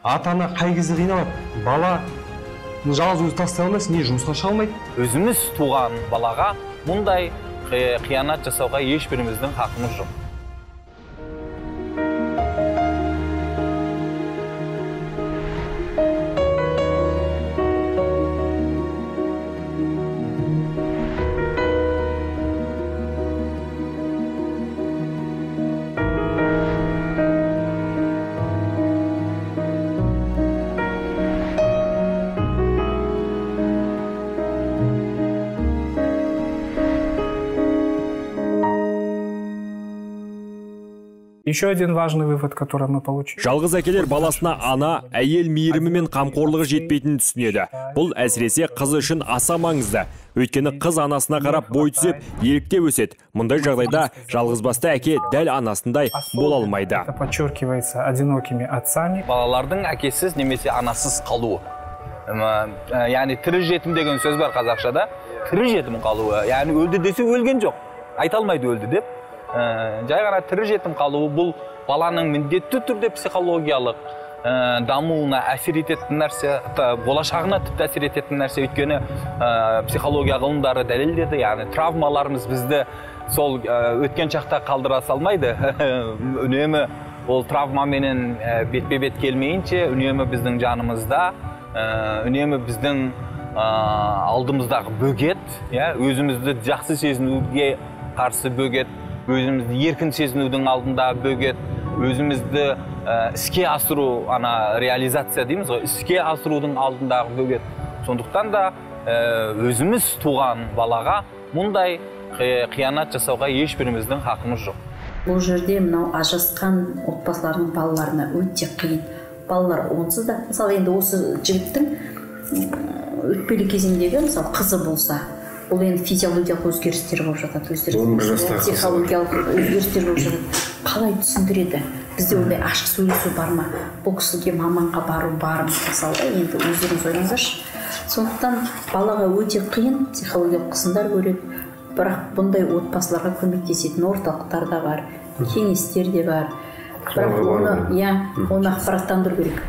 Ата-ана қай кезде қиналады? Бала жалғыз өзі тастай алмайсың, не жұмысқа шыға алмайды? Өзіміз туған балаға мұндай қиянат жасауға ешбіріміздің хақымыз жоқ. Еще один важный вывод, который мы получили. Жалғыз әкелер баласына ана, әйел мейірімі мен қамқорлығы жетпейтінін түсінеді. Бұл әсіресе қыз үшін аса маңызды. Өйткені қыз анасына қарап бой түзеп, еліктеп өседі. Мұндай жағдайда жалғызбасты әке дәл анасындай бола алмайды. Это подчеркивается одинокими отцами. Балалардың әкесіз немесе анасыз қалуы. Яғни тірі жетім деген сөз бар қазақшада. Тірі жетім қалуы. Яғни өлді десе өлген жоқ. Айта алмайды өлді деп. Жай ғана тірі жетім қалуы бұл баланың міндетті түрде психологиялық дамуына әсер ететін нәрсе, болашағына тіпті әсер ететін нәрсе. Өйткені психология ғылымдары дәлелдеді, яғни травмаларымыз бізді сол өткен шақта қалдыра салмайды. Үнемі ол травмаменен бетпе-бет келмейінше, үнемі біздің жанымызда, үнемі біздің алдымыздағы бөгет, өзімізді жақсы сезінуге қарсы бөгет, өзімізді еркін сезінудің алдында бөгет, өзімізді іске асыру, реализация дейміз ғой, іске асырудың алдындағы бөгет. Сондықтан да өзіміз туған балаға мұндай қиянат жасауға ешбіріміздің хақымыз жоқ. Бұл жерде мынау ажырасқан отбасылардың балаларына өте қиын. Балалар онсыз да, мысалы енді осы жігіттің өтпелі кезеңдегі, мысалы қызы болса, бұл енді физиологиялық өзгерістер болып жатады, психологиялық өзгерістер болып жатады. Қалай түсіндіреді? Бізде ондай ашық сөйлесу бар ма? Бұл кісіге маманға бару бар ма? Мысалы, енді өздеріңіз ойлаңыздаршы. Сондықтан балаға өте қиын, психологиялық қысымдар көреді. Бірақ бұндай отбасыларға көмектесетін орталықтар да бар, кеңестер де бар. Бірақ оны ақпараттандыру керек.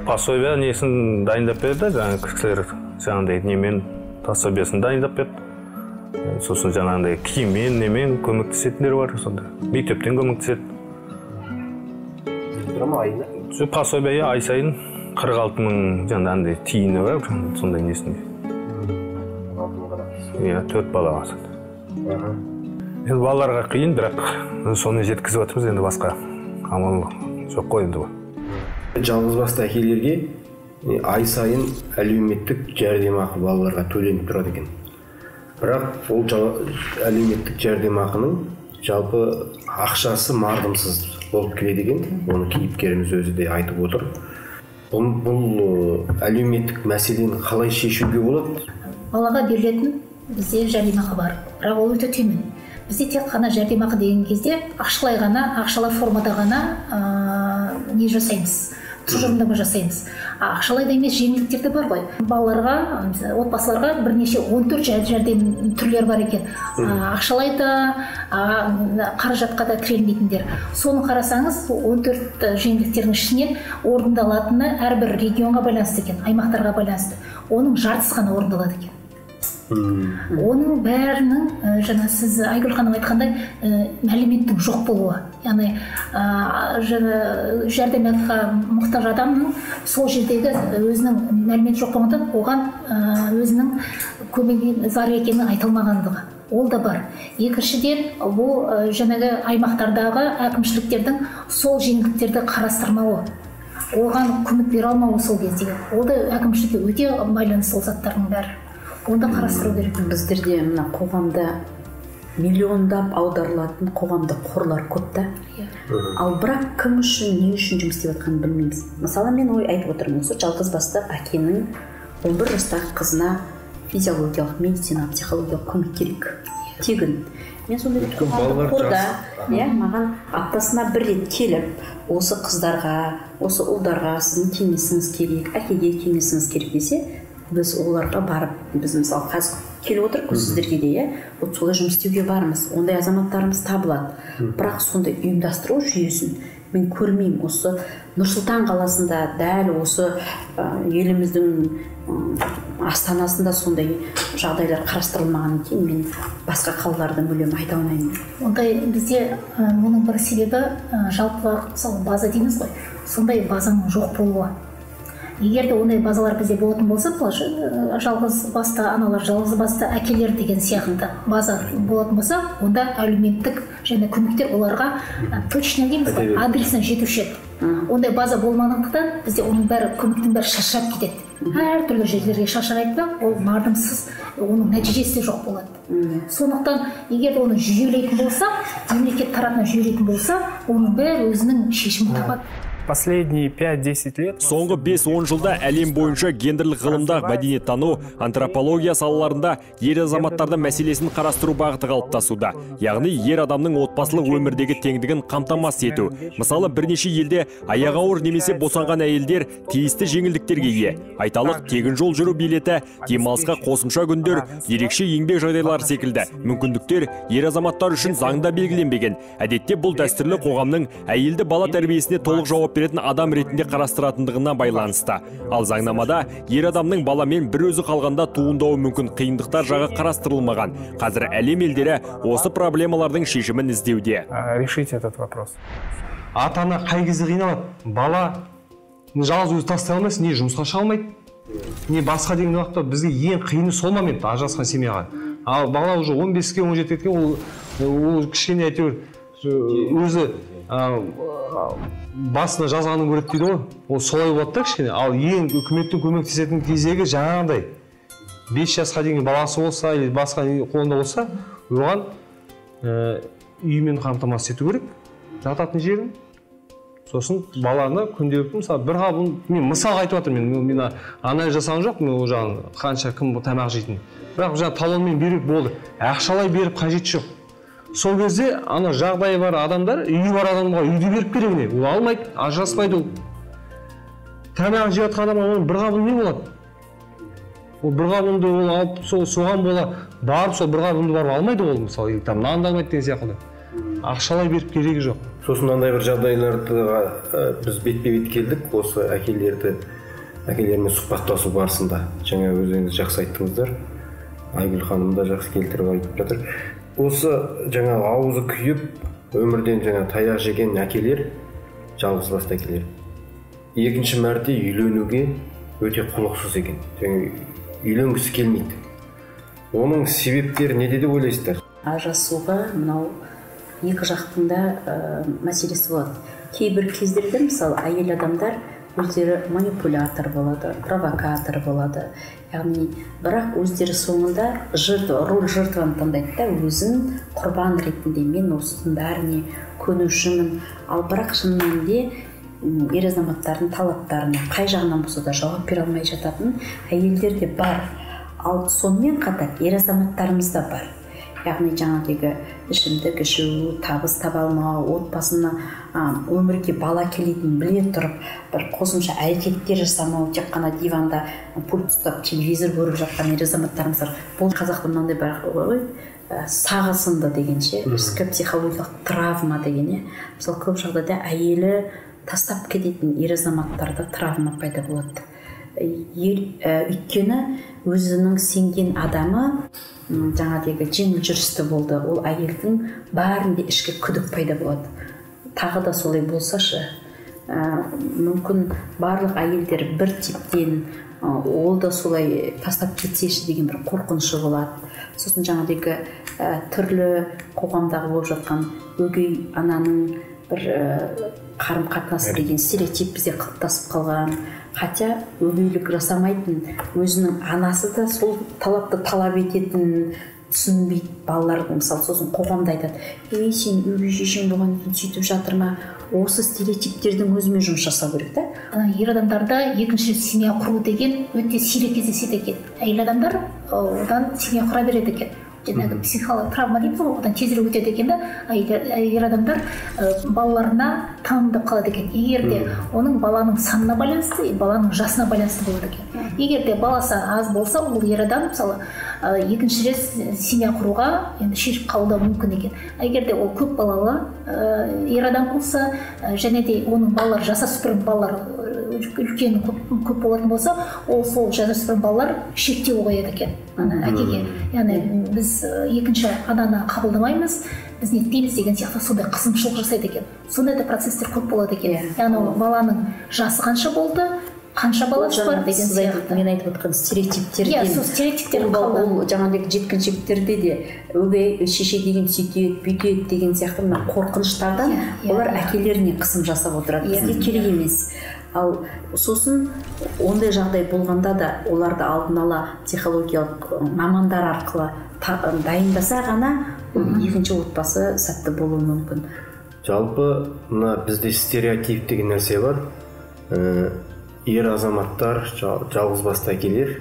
Пособие несін дайындап берді, кісілер жаңағыдай немен пособиясын дайындап берді. Сосын жаңағыдай киіммен, немен көмектесетіндер бар, сонда мектептен көмектеседі. Пособие ай сайын 46 мың жаңағыдай тиыны бар, сондай несінде. 4 балаға сонда. Енді балаларға қиын, бірақ соны жеткізіп жатырмыз, енді басқа амал жоқ қой енді бұл. Жалғызбасты әкелерге ай сайын әлеуметтік жәрдемақы балаларға төленіп тұрады екен. Бірақ ол әлеуметтік жәрдемақының жалпы ақшасы мардымсыз болып келеді екен. Оны кейіпкеріміз өзі де айтып отыр. Бұл әлеуметтік мәселені қалай шешуге болады? Балаға берілетін бізде жәрдемақы бар, бірақ ол өте төмен. Бізде тек қана жәрдемақы деген кезде ақшалай ғана, ақшалай формада ғана не жасаймыз, тұжырымдама жасаймыз. Ақшалайда емес жеңілдіктер де бар ғой. Балаларға, отбасыларға бірнеше 14 жәрдем түрлері бар екен. Ақшалайда, қаражатқа да кірелмейтіндер. Соны қарасаңыз, 14 жеңілдіктердің ішінен орындалатыны әрбір регионға байланысты екен, аймақтарға байланысты. Оның жартысы ғана орындалады екен. Оның бәрінің, жаңа сіз Айгүл ханым айтқандай, мәліметтің жоқ болуы. Яғни жәрдемақыға мұқтаж адамның сол жердегі өзінің мәлімет жоқ болғандан оған өзінің көмегі зар екені айтылмағандығы. Ол да бар. Екіншіден, бұл жаңағы аймақтардағы әкімшіліктердің сол жеңілдіктерді қарастырмауы. Оған көмек бере алмауы сол кездегі. Ол да әкімшілікке өте байланысты сол заттардың бәрі. Онда қарастыру керек. Біздерде мына қоғамда миллиондап аударылатын қоғамдық қорлар көп та. Ал бірақ кім үшін, не үшін жұмыс істеп жатқанын білмейміз. Мысалы, мен ой айтып отырмын, осы жалғызбасты әкенің 11 жастағы қызына физиологиялық, медициналық, психологиялық көмек керек. Тегін. Мен сонда қорда, маған аптасына бір рет келіп, осы қыздарға, осы ұлдарға сіздің кеңесіңіз керек, әкеге кеңесіңіз керек десе, біз оларға барып, біз мысалы қазір келіп отырық сіздерге де, солай жұмыс істеуге бармыз, ондай азаматтарымыз табылады. Бірақ сондай ұйымдастыру жүйесін мен көрмеймін. Осы Нұрсұлтан қаласында, дәл осы еліміздің астанасында сондай жағдайлар қарастырылмағаннан кейін мен басқа қалаларды мүлдем айта алмаймын. Ондай бізде мұның бір себебі жалпы мысалы база дейміз ғой, сондай базаның жоқ болуы. Егер де ондай базалар бізде болатын болса, жалғыз басты аналар, жалғыз басты әкелер деген сияқты база болатын болса, онда әлеуметтік және көмектер оларға точно дейміз ғой, адресіне жетуші еді. Ондай база болмағандықтан бізде оның бәрі, көмектің бәрі шашырап кетеді. Әртүрлі жерлерге шашырайды, ол мардымсыз, оның нәтижесі жоқ болады. Сондықтан егер оны жүйелейтін болса, мемлекет тарапынан жүйелейтін болса, оның бәрі өзінің шешімін табады. Последние 5-10 лет Соңғы 5-10 жылда әлем бойынша гендерлік ғылымда, мәдениеттану, антропология салаларында ер азаматтардың мәселесін қарастыру бағыты қалыптасуда. Яғни ер адамның отбасылық өмірдегі теңдігін қамтамасыз ету. Мысалы, бірнеше елде аяғы ауыр немесе босанған әйелдер тиісті жеңілдіктерге ие. Айталық, тегін жол жүру билеті, демалысқа қосымша күндер, ерекше еңбек жағдайлары секілді мүмкіндіктер ер азаматтар үшін заңда белгіленбеген. Әдетте бұл дәстүрлі қоғамның әйелді бала тәрбиесіне толық жауап беретін адам ретінде қарастыратындығына байланысты. Ал заңнамада ер адамның баламен бір өзі қалғанда туындауы мүмкін қиындықтар жағы қарастырылмаған. Қазір әлем елдері осы проблемалардың шешімін іздеуде. решить этот вопрос. Ата-ана қай кезде қиналады? Бала жалғыз өзі тастай алмайсың, не жұмысқа шыға алмайды, не басқа деген уақытта бізге ең қиыны сол момент ажырасқан семьяға. Ал бала уже 15-ке 17-ке кеткен, ол кішкене әйтеуір өзі басына жазғанын көреді дейді ғой. Ол солай болады да кішкене. Ал ең үкіметтің көмектесетін кезегі жаңағындай 5 жасқа дейін баласы болса, или басқа қолында болса, оған үймен қамтамасыз ету керек, жататын жерін. Сосын баланы күнделікті, мысалы, бір қабын, мен мысал айтып жатырмын, мен анализ жасаған жоқ, мен ол жағын қанша кім тамақ жейтін. Бірақ жаңа талонмен беріп болды, ақшалай беріп қажеті жоқ. Сол кезде ана жағдайы бар адамдар, үйі бар адамға үйді беріп керек не? Ол алмайды, ажыраспайды ол. Тамақ жеп жатқан адамға оның бір қабын не болады? Ол бір қабынды ол алып, соған бола барып, сол бір қабынды барып алмайды ол, мысалы, там нанды алмайды деген сияқты. Ақшалай беріп керегі жоқ. Сосын андай бір жағдайларды біз бетпе-бет келдік, осы әкелермен сұхбаттасу барысында. Жаңа өзіңіз жақсы айттыңыздар, Айгүл ханым да жақсы келтіріп айтып жатыр. Осы жаңа ауызы күйіп, өмірден жаңа таяқ жеген әкелер, жалғыз басты әкелер, екінші мәрте үйленуге өте құлықсыз екен. Жаңа үйленгісі келмейді. Оның себептері неде деп ойлайсыздар? Ажырасуға мынау екі жақтың да мәселесі болады. Кейбір кездерде, мысалы, әйел адамдар өздері манипулятор болады, провокатор болады. Яғни, бірақ өздері соңында роль жертваны таңдайды да, өзін құрбан ретінде мен осының бәріне көнушімін. Ал бірақ шын мәнінде ер азаматтардың талаптарына қай жағынан болса да жауап бере алмай жататын әйелдер де бар. Ал сонымен қатар ер азаматтарымыз да бар. Яғни жаңағы ішімдік ішу, табыс таба алмау, отбасына өмірге бала келетінін біле тұрып, бір қосымша әрекеттер жасамау, тек қана диванда пульт ұстап телевизор көріп жатқан ер азаматтарымыз бар. Бұл қазақта мынандай бар ғой, сағы сынды дегенше, психологиялық травма деген. Мысалы, көп жағдайда әйелі тастап кететін ер азаматтарда травма пайда болады. Өйткені өзінің сенген адамы жаңағы жеңіл жүрісті болды. Ол әйелдің бәрінде ішкі күдік пайда болады. Тағы да солай болсашы, мүмкін барлық әйелдер бір типтен, ол да солай тастап кетсеші деген бір қорқынышы болады. Сосын жаңағы түрлі қоғамдағы болып жатқан өгей ананың бір қарым-қатынасы деген стереотип бізде қалыптасып қалған. Хотя өгейлік жасамайтын өзінің анасы да сол талапты талап ететінін түсінбейді балалар. Мысалы, сосын қоғамда айтады, сен өгей шешең болған кейін сөйтіп жатыр ма? Осы стереотиптердің өзімен жұмыс жасау керек та. Ер адамдарда екінші семья құру деген өте сирек кездеседі екен. Әйел адамдар одан семья құра береді екен. Жаңағы психологиялық травма дейміз ғой, одан тезірек өтеді екен да, ер адамдар балаларына танымдап қалады екен. Егер де оның баланың санына байланысты, баланың жасына байланысты болады екен. егер де баласы аз болса, ол ер адам мысалы екінші рет семья құруға енді шешім қабылдауы мүмкін екен. Егер де ол көп балалы ер адам болса, және де оның балалары жасөспірім балалар үлкен көп болатын болса, ол сол жасөспірім балалар шектеу қояды екен әкеге. Яғни біз екінші ананы қабылдамаймыз, біз нетпейміз деген сияқты сондай қысымшылық жасайды екен. Сондай да процесстер көп болады екен. Яғни баланың жасы қанша болды, қанша баласы бар деген сияқты. Мен айтып отқан стереотиптерден. Сол стереотиптер ол жаңағыдегі жеткіншектерде де өгей шеше деген сөйтеді, бүйтеді деген сияқты мына қорқыныштардан олар әкелеріне қысым жасап отырады. Бізге керек емес. Ал сосын ондай жағдай болғанда да оларды алдын ала психологиялық мамандар арқылы дайындаса ғана екінші отбасы сәтті болуы мүмкін. Жалпы мына бізде стереотип деген нәрсе бар. Ер азаматтар, жалғыз басты әкелер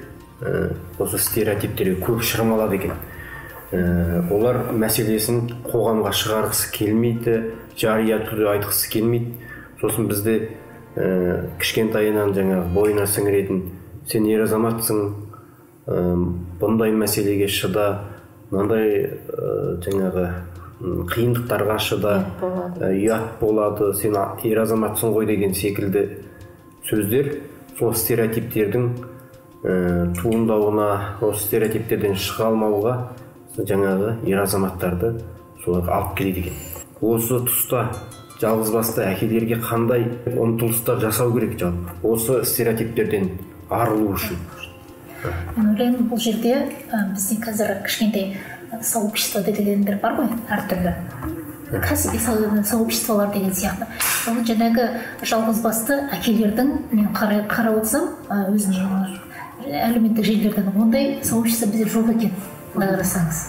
осы стереотиптерге көп шырмалады екен. Олар мәселесін қоғамға шығарғысы келмейді, жария түрде айтқысы келмейді. Сосын бізде кішкентайынан жаңағы бойына сіңіретін, сен ер азаматсың, бұндай мәселеге шыда, мынандай жаңағы қиындықтарға шыда, ұят болады, сен ер азаматсың ғой деген секілді сөздер сол стереотиптердің туындауына, осы стереотиптерден шыға алмауға жаңағы ер азаматтарды соларға алып келеді екен. Осы тұста жалғыз басты әкелерге қандай ұмтылыстар жасау керек жалпы осы стереотиптерден арылу үшін? Мен ойлаймын, бұл жерде бізде қазір кішкентай сообщество дегендер бар ғой, әртүрлі кәсіби сообществолар деген сияқты. Ол жаңағы жалғыз басты әкелердің, мен қарап отырсам, өзінің әлеуметтік желілердің ондай сообщество бізде жоқ екен, қарасаңыз.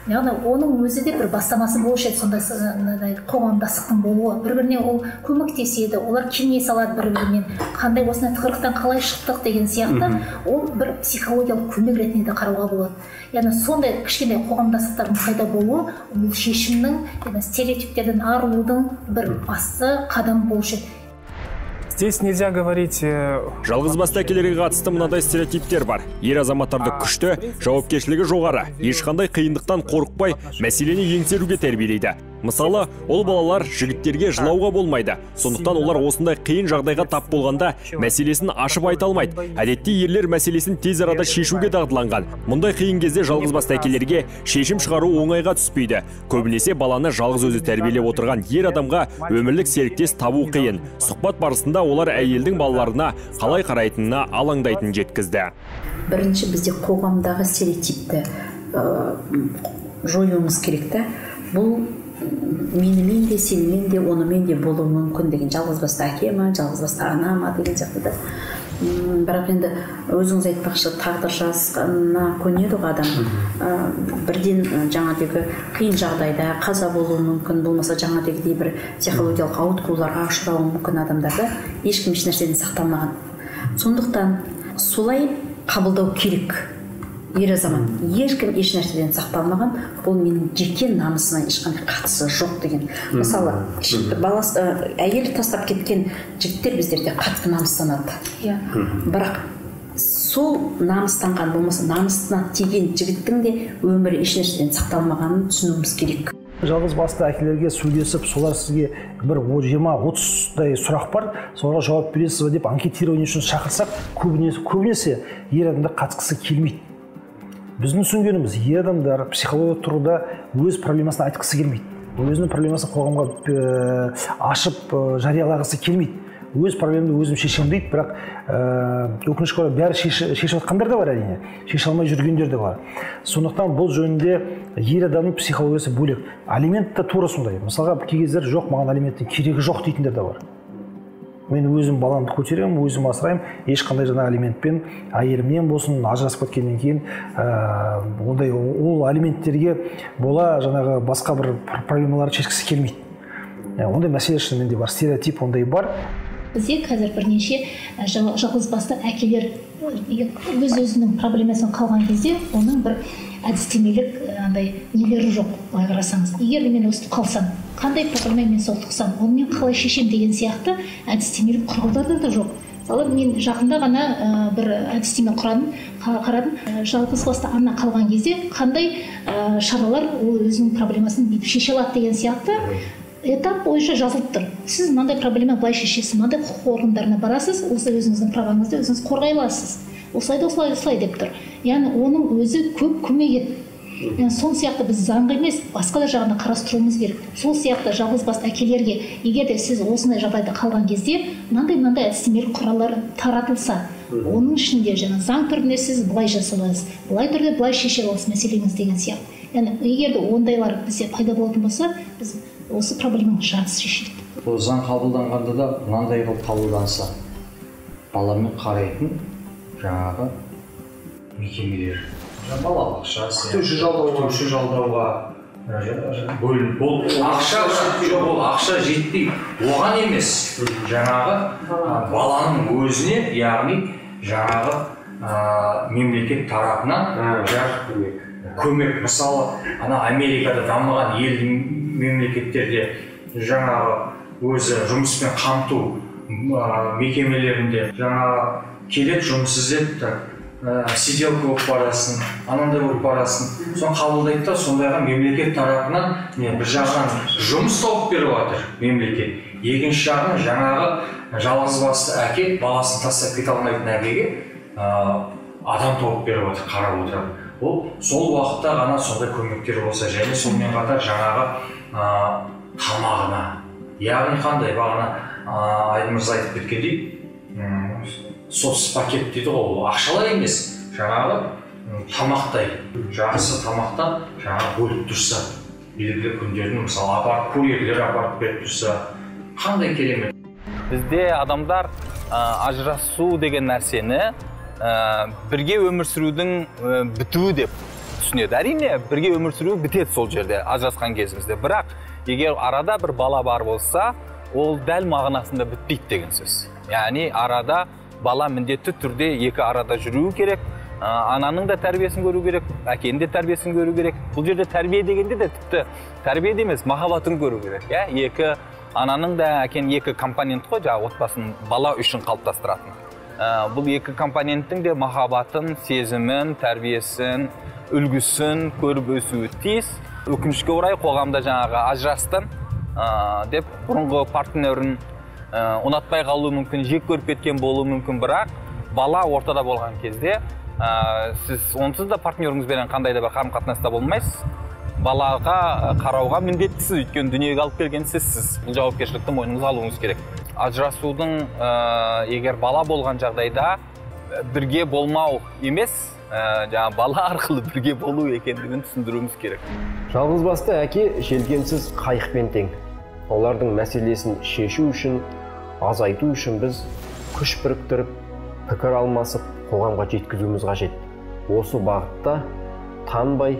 Яғни оның өзі де бір бастамасы болушы еді, сондай қоғамдастықтың болуы. Бір-біріне ол көмектеседі, олар кеңес алады бір-бірімен, қандай осындай тығырықтан қалай шықтық деген сияқты, ол бір психологиялық көмек ретінде де қарауға болады. Яғни сондай кішкентай қоғамдастықтардың пайда болуы, ол шешімнің, стереотиптерден арылудың бір басты қадам болушы еді. Здесь нельзя говорить... Жалғыз басты әкелерге қатысты мынадай стереотиптер бар. Ер азаматтарды күшті, жауапкершілігі жоғары, ешқандай қиындықтан қорықпай, мәселені еңсеруге тәрбиелейді. Мысалы, ол балалар жігіттерге жылауға болмайды. Сондықтан олар осындай қиын жағдайға тап болғанда мәселесін ашып айта алмайды. Әдетте ерлер мәселесін тез арада шешуге дағдыланған. Мұндай қиын кезде жалғыз басты әкелерге шешім шығару оңайға түспейді. Көбінесе баланы жалғыз өзі тәрбиелеп отырған ер адамға өмірлік серіктес табу қиын. Сұхбат барысында олар әйелдің балаларына қалай қарайтынына алаңдайтын жеткізді. Бірінші бізде қоғамдағы стереотипті жоюымыз керек та. Бұл менімен де, сенімен де, онымен де болуы мүмкін деген, жалғыз басты әке ма, жалғыз басты ана ма деген сияқты да. Бірақ енді өзіңіз айтпақшы, тағдыр жазғанына көнеді ғой адам. Бірден жаңадегі қиын жағдайда қаза болуы мүмкін, болмаса жаңадегідей бір психологиялық ауытқуларға ұшырауы мүмкін адамдарда ешкім еш нәрседен сақталмаған. Сондықтан солай қабылдау керек. Ер азамат, ешкім еш нәрседен сақталмаған, бұл менің жеке намысына ешқандай қатысы жоқ деген. Мысалы, әйел тастап кеткен жігіттер біздерде қатты намыстанады. Бірақ сол намыстанған болмаса, намысына тиген жігіттің де өмірі еш нәрседен сақталмағанын түсінуіміз керек. Жалғыз басты әкелерге сөйлесіп, солар сізге бір 20-30-дай сұрақ бар, соларға жауап бересіз деп анкетирование үшін шақырсақ, көбінесе ер адамдар қатысқысы келмейді. Біздің түсінгеніміз, ер адамдар психологиялық тұрғыда өз проблемасын айтқысы келмейді. Өзінің проблемасын қоғамға ашып жариялағысы келмейді. Өз проблеманы өзім шешемін дейді, бірақ өкінішке орай бәрі шешіп жатқандар да бар әрине, шеше алмай жүргендер де бар. Сондықтан бұл жөнінде ер адамның психологиясы бөлек. Алимент та тура сондай. Мысалға кей кездер жоқ, маған алименттің керегі жоқ дейтіндер де бар. Мен өзім баламды көтеремін, өзім асыраймын, ешқандай жаңа алиментпен әйелімнен болсын, ажырасып кеткеннен кейін ондай ол алименттерге бола жаңағы басқа бір проблемаларды шешкісі келмейді. Ондай мәселе шынымен де бар, стереотип ондай бар. Бізде қазір бірнеше жалғыз басты әкелер өз-өзінің проблемасын қалған кезде оның бір әдістемелік нелері жоқ, былай қарасаңыз. Егер мен өстіп қалсам, қандай проблемамен соқтықсам, онымен қалай шешем деген сияқты әдістемелік құралдары да жоқ. мысалы мен жақында ғана бір әдістеме қарадым. Жалғыз басты ана қалған кезде қандай шаралар ол өзінің проблемасын бүйтіп шеше алады деген сияқты этап бойынша жазылып тұр. Сіз мынандай проблема былай шешесіз, мынандай құқық органдарына барасыз, осы өзіңіздің праваңызды өзіңіз қорғай аласыз. Осылай деп тұр. Яғни оның өзі көп көмек етті. Yani son сияқты біз заңға емес, басқа да жағында қарастыруымыз керек. Сол сияқты жалғыз басты әкелерге, егер де сіз осындай жағдайда қалған кезде, мынандай әдістемелік құралдар таратылса, оның ішінде заң түрінде сіз былай жасай аласыз, былай түрде былай шеше аласыз мәселеңіз деген сияқты. Yani егер де ондайлар бізде пайда болатын болса, біз осы проблеманың жартысы шешіледі. Бұл заң қабылданғанда да мынандай қылып қабылданса, баламен қарайтын жаңағы мекемелер, балабақша, күтуші жалдауға бөлініп, ол ақша жетпей, оған емес, жаңағы баланың өзіне, яғни жаңағы мемлекет тарапынан көмек. Мысалы, Америкада дамыған елді мемлекеттерде жаңағы өзі жұмыспен қамту мекемелерінде жаңағы келеді, жұмыс іздеп сиделка болып барасың, анандай болып барасың, соны қабылдайды да, сондайға мемлекет тарапынан бір жағынан жұмыс тауып беріп жатыр мемлекет. Екінші жағынан жаңағы жалғыз басты әке баласын тастап кете алмайтын әкеге адам тауып беріп жатыр, қарап отырады. Ол сол уақытта ғана сондай көмектер болса, және сонымен қатар жаңағы тамағына, яғни қандай бағана Айдын айтып кеткендей, соцпакет дейді ғой, ол ақшалай емес, жаңағы тамақтай, жақсы тамақтан жаңағы бөліп тұрса, белгілі күндердің мысалы апарып курьерлер апарып беріп тұрса, қандай керемет. Бізде адамдар ажырасу деген нәрсені бірге өмір сүрудің бітуі деп түсінеді. Әрине, бірге өмір сүру бітеді сол жерде, ажырасқан кезімізде. Бірақ егер арада бір бала бар болса, ол дәл мағынасында бітпейді деген сөз. Яғни арада бала міндетті түрде екі арада жүруі керек, ананың да тәрбиесін көру керек, әкенің де тәрбиесін көру керек. Бұл жерде тәрбие дегенде де тіпті тәрбие емес, махаббатын көру керек. Екі ананың да әкенің екі компонент қой, жаңағы отбасын бала үшін қалыптастыратын. Бұл екі компоненттің де махаббатын, сезімін, тәрбиесін, үлгісін көріп өсуі тиіс. Өкінішке орай қоғамда жаңағы ажырастың деп бұрынғы партнерін ұнатпай қалуы мүмкін, жек көріп кеткен болуы мүмкін, бірақ бала ортада болған кезде сіз онсыз да партнеріңізбен қандай да бір қарым-қатынаста болмайсыз. Балаға қарауға міндеттісіз, өйткені дүниеге алып келген сізсіз. Бұл жауапкершілікті мойныңызға алуыңыз керек. Ажырасудың егер бала болған жағдайда бірге болмау емес, бала арқылы бірге болу екендігін түсіндіруіміз керек. Жалғыз басты әке желкенсіз қайықпен тең. Олардың мәселесін шешу үшін, азайту үшін біз күш біріктіріп, пікір алмасып, қоғамға жеткізуіміз қажет. Осы бағытта танбай,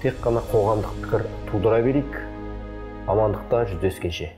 тек қана қоғамдық пікір тудыра берейік. Амандықта жүздескенше.